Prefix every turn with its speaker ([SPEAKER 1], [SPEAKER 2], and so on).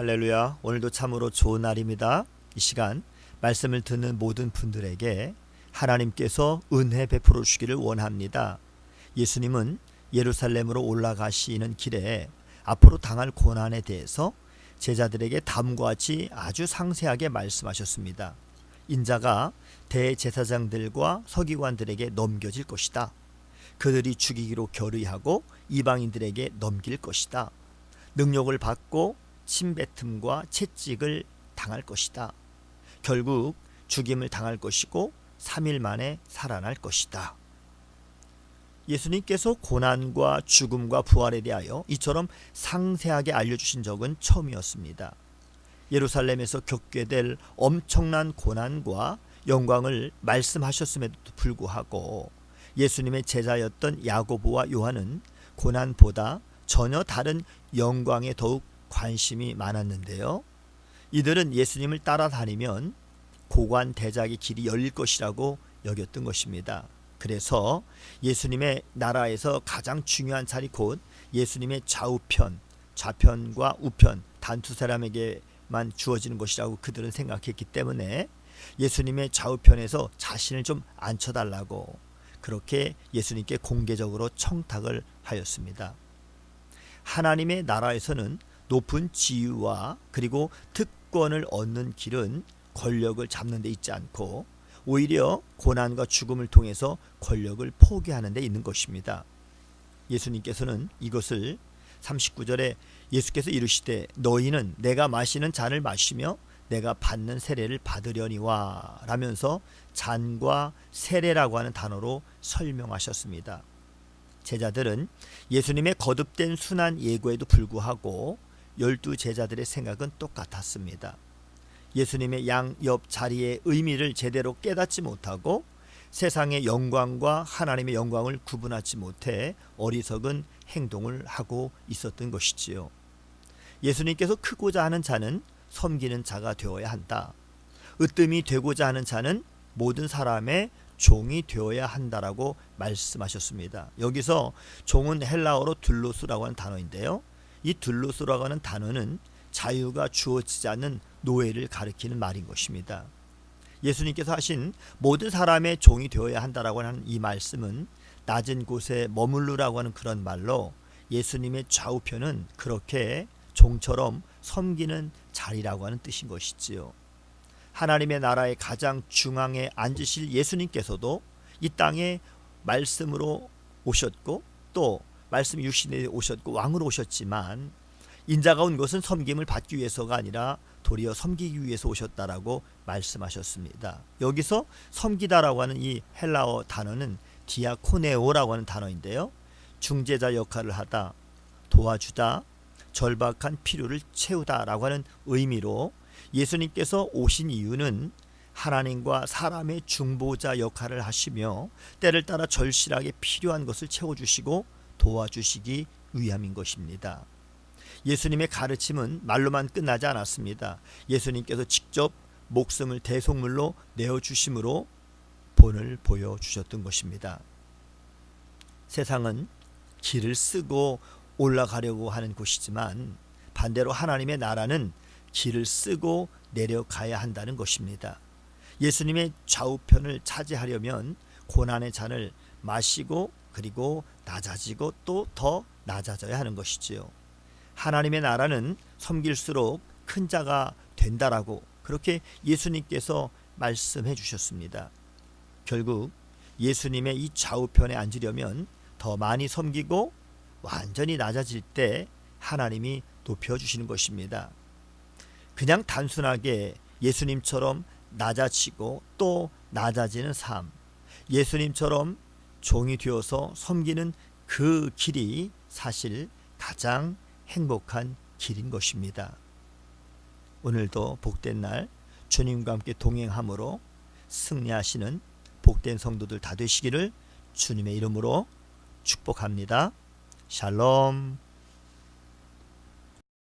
[SPEAKER 1] 할렐루야. 오늘도 참으로 좋은 날입니다. 이 시간 말씀을 듣는 모든 분들에게 하나님께서 은혜 베풀어 주시기를 원합니다. 예수님은 예루살렘으로 올라가시는 길에 앞으로 당할 고난에 대해서 제자들에게 다음과 같이 아주 상세하게 말씀하셨습니다. 인자가 대제사장들과 서기관들에게 넘겨질 것이다. 그들이 죽이기로 결의하고 이방인들에게 넘길 것이다. 능력을 받고 침뱉음과 채찍을 당할 것이다. 결국 죽임을 당할 것이고 3일 만에 살아날 것이다. 예수님께서 고난과 죽음과 부활에 대하여 이처럼 상세하게 알려주신 적은 처음이었습니다. 예루살렘에서 겪게 될 엄청난 고난과 영광을 말씀하셨음에도 불구하고 예수님의 제자였던 야고보와 요한은 고난보다 전혀 다른 영광에 더욱 관심이 많았는데요. 이들은 예수님을 따라다니면 고관 대작의 길이 열릴 것이라고 여겼던 것입니다. 그래서 예수님의 나라에서 가장 중요한 자리 곧 예수님의 좌편과 우편 단 두 사람에게만 주어지는 것이라고 그들은 생각했기 때문에 예수님의 좌우편에서 자신을 좀 앉혀달라고 그렇게 예수님께 공개적으로 청탁을 하였습니다. 하나님의 나라에서는 높은 지위와 그리고 특권을 얻는 길은 권력을 잡는 데 있지 않고 오히려 고난과 죽음을 통해서 권력을 포기하는 데 있는 것입니다. 예수님께서는 이것을 39절에 예수께서 이르시되 너희는 내가 마시는 잔을 마시며 내가 받는 세례를 받으려니와 라면서 잔과 세례라고 하는 단어로 설명하셨습니다. 제자들은 예수님의 거듭된 순한 예고에도 불구하고 12 제자들의 생각은 똑같았습니다. 예수님의 양옆 자리의 의미를 제대로 깨닫지 못하고 세상의 영광과 하나님의 영광을 구분하지 못해 어리석은 행동을 하고 있었던 것이지요. 예수님께서 크고자 하는 자는 섬기는 자가 되어야 한다. 으뜸이 되고자 하는 자는 모든 사람의 종이 되어야 한다라고 말씀하셨습니다. 여기서 종은 헬라어로 둘로스라고 하는 단어인데요. 이 둘로스라고 하는 단어는 자유가 주어지지 않는 노예를 가리키는 말인 것입니다. 예수님께서 하신 모든 사람의 종이 되어야 한다라고 하는 이 말씀은 낮은 곳에 머무르라고 하는 그런 말로 예수님의 좌우편은 그렇게 종처럼 섬기는 자리라고 하는 뜻인 것이지요. 하나님의 나라의 가장 중앙에 앉으실 예수님께서도 이 땅에 말씀으로 오셨고 또 말씀이 육신에 오셨고 왕으로 오셨지만 인자가 온 것은 섬김을 받기 위해서가 아니라 도리어 섬기기 위해서 오셨다라고 말씀하셨습니다. 여기서 섬기다라고 하는 이 헬라어 단어는 디아코네오라고 하는 단어인데요. 중재자 역할을 하다, 도와주다, 절박한 필요를 채우다라고 하는 의미로 예수님께서 오신 이유는 하나님과 사람의 중보자 역할을 하시며 때를 따라 절실하게 필요한 것을 채워주시고 도와주시기 위함인 것입니다. 예수님의 가르침은 말로만 끝나지 않았습니다. 예수님께서 직접 목숨을 대속물로 내어주심으로 본을 보여주셨던 것입니다. 세상은 길을 쓰고 올라가려고 하는 곳이지만 반대로 하나님의 나라는 길을 쓰고 내려가야 한다는 것입니다. 예수님의 좌우편을 차지하려면 고난의 잔을 마시고 그리고 낮아지고 또 더 낮아져야 하는 것이지요. 하나님의 나라는 섬길수록 큰 자가 된다라고 그렇게 예수님께서 말씀해 주셨습니다. 결국 예수님의 이 좌우편에 앉으려면 더 많이 섬기고 완전히 낮아질 때 하나님이 높여주시는 것입니다. 그냥 단순하게 예수님처럼 낮아지고 또 낮아지는 삶, 예수님처럼 종이 되어서 섬기는 그 길이 사실 가장 행복한 길인 것입니다. 오늘도 복된 날 주님과 함께 동행함으로 승리하시는 복된 성도들 다 되시기를 주님의 이름으로 축복합니다. 샬롬.